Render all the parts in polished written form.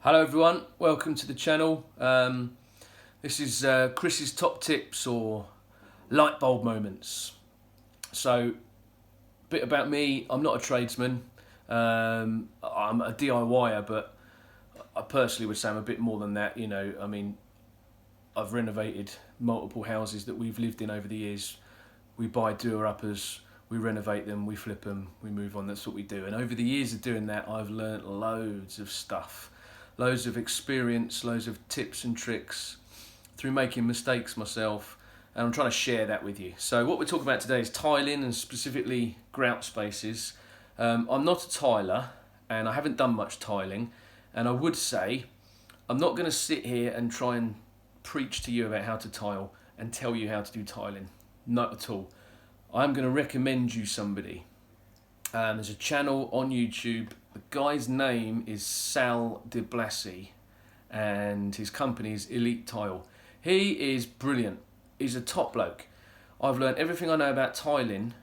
Hello everyone, welcome to the channel. This is Chris's top tips or light bulb moments. So, a bit about me, I'm not a tradesman, I'm a DIYer, but I personally would say I'm a bit more than that. You know, I mean, I've renovated multiple houses that we've lived in over the years. We buy doer-uppers, we renovate them, we flip them, we move on, that's what we do. And over the years of doing that, I've learnt loads of stuff. Loads of experience, loads of tips and tricks through making mistakes myself, and I'm trying to share that with you. So what we're talking about today is tiling, and specifically grout spaces. I'm not a tiler and I haven't done much tiling, and I would say I'm not going to sit here and try and preach to you about how to tile and tell you how to do tiling. Not at all. I'm going to recommend you somebody. There's a channel on YouTube. The guy's name is Sal de Blasi and his company is Elite Tile. He is brilliant. He's a top bloke. I've learned everything I know about tiling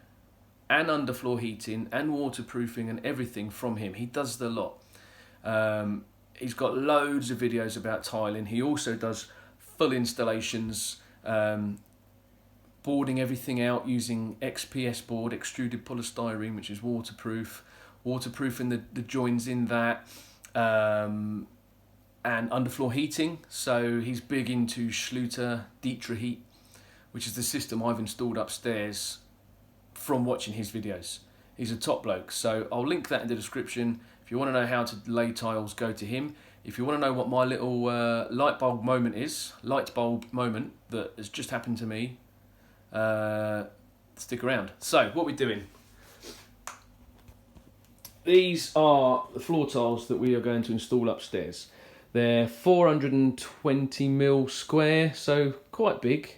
and underfloor heating and waterproofing and everything from him. He does the lot. He's got loads of videos about tiling. He also does full installations, boarding everything out using XPS board, extruded polystyrene, which is waterproofing the joins in that, and underfloor heating. So he's big into Schluter Dietra Heat, which is the system I've installed upstairs from watching his videos. He's a top bloke, so I'll link that in the description. If you want to know how to lay tiles, go to him. If you want to know what my little light bulb moment that has just happened to me, stick around. So what we're doing, these are the floor tiles that we are going to install upstairs. They're 420mm square, so quite big,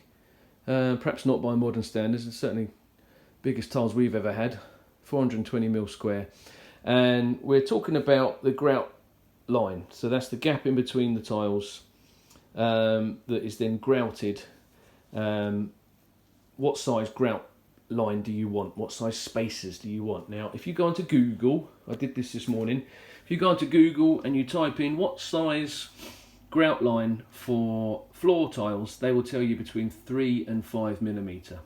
perhaps not by modern standards. It's certainly biggest tiles we've ever had, 420mm square. And we're talking about the grout line, so that's the gap in between the tiles that is then grouted. What size grout line do you want? What size spaces do you want? Now, if you go onto Google, I did this morning, if you go onto Google and you type in what size grout line for floor tiles, they will tell you between 3 and 5mm.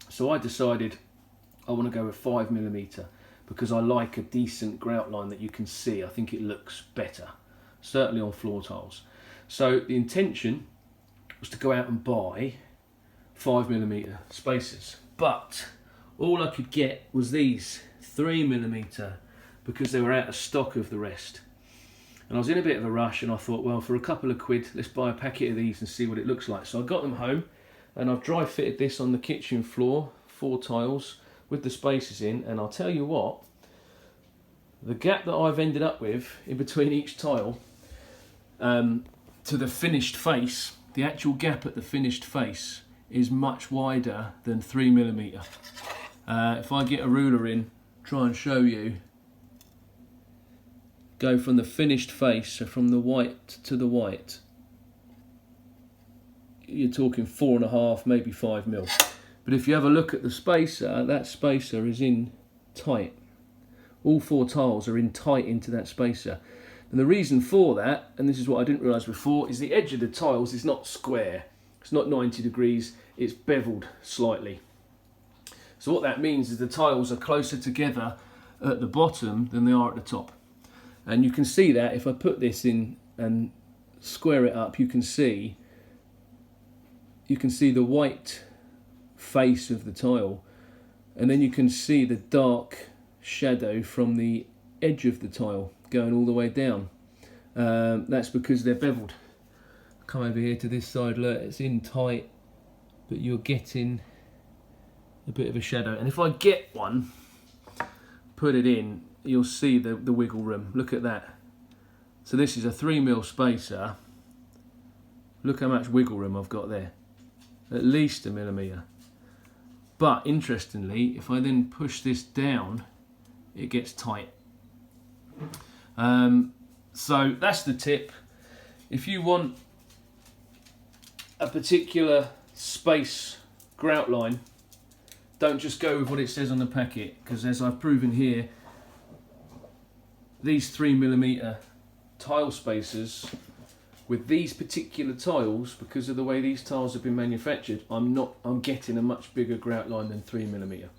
So I decided I want to go with 5mm because I like a decent grout line that you can see. I think it looks better, certainly on floor tiles. So the intention was to go out and buy 5mm spacers, but all I could get was these 3mm because they were out of stock of the rest. And I was in a bit of a rush and I thought, well, for a couple of quid, let's buy a packet of these and see what it looks like. So I got them home and I've dry fitted this on the kitchen floor, 4 tiles with the spacers in, and I'll tell you what, the gap that I've ended up with in between each tile to the finished face, the actual gap at the finished face is much wider than 3mm. If I get a ruler in, try and show you, go from the finished face, so from the white to the white, you're talking 4.5, maybe 5mm. But if you have a look at the spacer, that spacer is in tight. All 4 tiles are in tight into that spacer. And the reason for that, and this is what I didn't realise before, is the edge of the tiles is not square. It's not 90 degrees, it's beveled slightly. So what that means is the tiles are closer together at the bottom than they are at the top. And you can see that if I put this in and square it up, you can see the white face of the tile, and then you can see the dark shadow from the edge of the tile going all the way down. That's because they're beveled. Come over here to this side, look, it's in tight, but you're getting a bit of a shadow. And if I get one, put it in, you'll see the wiggle room. Look at that. So this is a 3mm spacer. Look how much wiggle room I've got there. At least 1mm. But interestingly, if I then push this down, it gets tight. So that's the tip. If you want a particular space grout line, don't just go with what it says on the packet, because as I've proven here, these 3mm tile spacers with these particular tiles, because of the way these tiles have been manufactured, I'm getting a much bigger grout line than 3mm.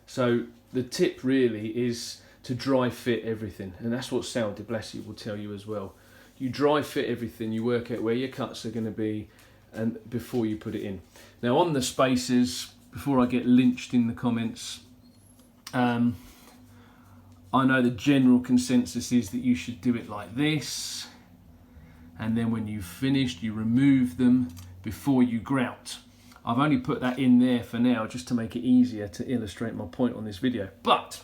So the tip really is to dry fit everything, and that's what Sal de Blasi will tell you as well. You dry fit everything, you work out where your cuts are going to be, and before you put it in. Now on the spacers, before I get lynched in the comments, I know the general consensus is that you should do it like this, and then when you've finished you remove them before you grout. I've only put that in there for now just to make it easier to illustrate my point on this video. But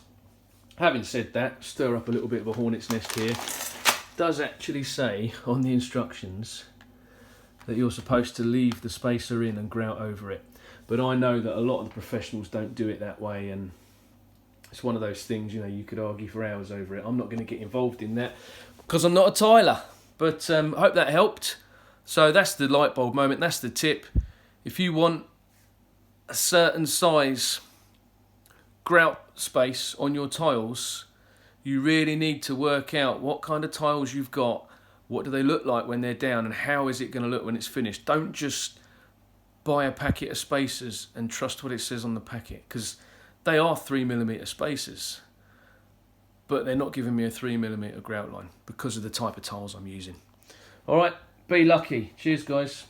having said that, stir up a little bit of a hornet's nest here. It does actually say on the instructions that you're supposed to leave the spacer in and grout over it. But I know that a lot of the professionals don't do it that way, and it's one of those things, you know, you could argue for hours over it. I'm not going to get involved in that because I'm not a tiler. But I hope that helped. So that's the light bulb moment, that's the tip. If you want a certain size grout space on your tiles, you really need to work out what kind of tiles you've got, what do they look like when they're down, and how is it going to look when it's finished. Don't just buy a packet of spacers and trust what it says on the packet, because they are 3mm spacers, but they're not giving me a 3mm grout line because of the type of tiles I'm using. Alright, be lucky. Cheers guys.